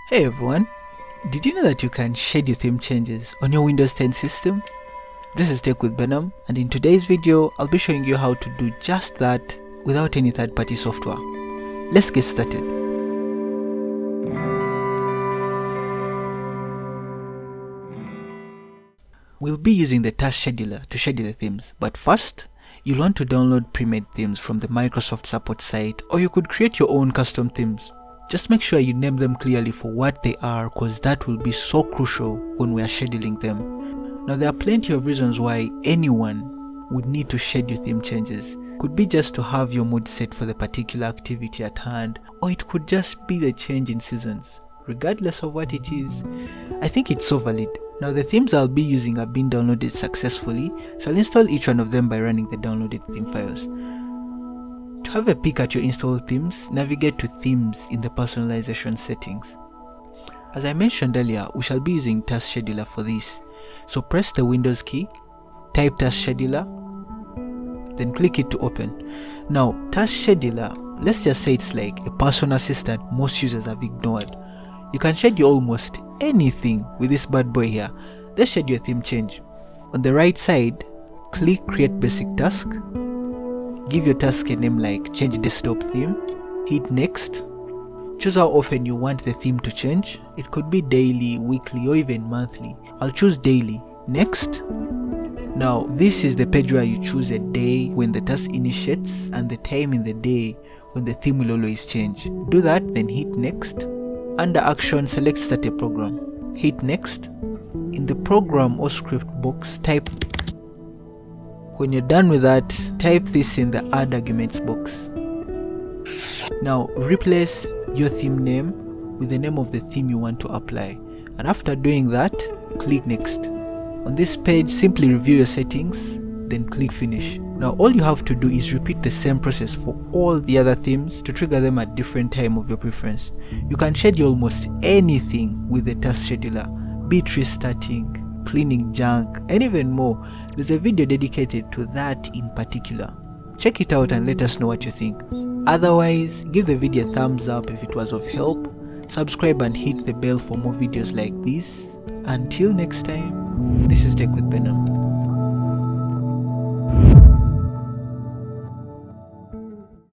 Hey everyone, did you know that you can shed your theme changes on your Windows 10 system? This is TechWithBenam, and in today's video I'll be showing you how to do just that without any third-party software. Let's get started. We'll be using the task scheduler to schedule the themes, but first you'll want to download pre-made themes from the Microsoft support site, or you could create your own custom themes. Just make sure you name them clearly for what they are, because that will be so crucial when we are scheduling them. Now there are plenty of reasons why anyone would need to schedule theme changes. Could be just to have your mood set for the particular activity at hand, or it could just be the change in seasons. Regardless of what it is, I think it's so valid. Now the themes I'll be using have been downloaded successfully, so I'll install each one of them by running the downloaded theme files. To have a peek at your installed themes, navigate to Themes in the Personalization settings. As I mentioned earlier, we shall be using Task Scheduler for this. So press the Windows key, type Task Scheduler, then click it to open. Now, Task Scheduler, let's just say it's like a personal assistant most users have ignored. You can schedule almost anything with this bad boy here. Let's schedule a theme change. On the right side, click Create Basic Task. Give your task a name like Change Desktop Theme. Hit Next. Choose how often you want the theme to change. It could be daily, weekly, or even monthly. I'll choose daily. Next. Now, this is the page where you choose a day when the task initiates and the time in the day when the theme will always change. Do that, then hit Next. Under Action, select Start a Program. Hit Next. In the Program or Script box, type. When you're done with that, type this in the Add Arguments box. Now, replace your theme name with the name of the theme you want to apply. And after doing that, click Next. On this page, simply review your settings, then click Finish. Now, all you have to do is repeat the same process for all the other themes to trigger them at different time of your preference. You can schedule almost anything with the task scheduler, be it restarting, cleaning junk, and even more. There's a video dedicated to that in particular. Check it out and let us know what you think. Otherwise, give the video a thumbs up if it was of help, subscribe and hit the bell for more videos like this. Until next time, this is TechWithBenam.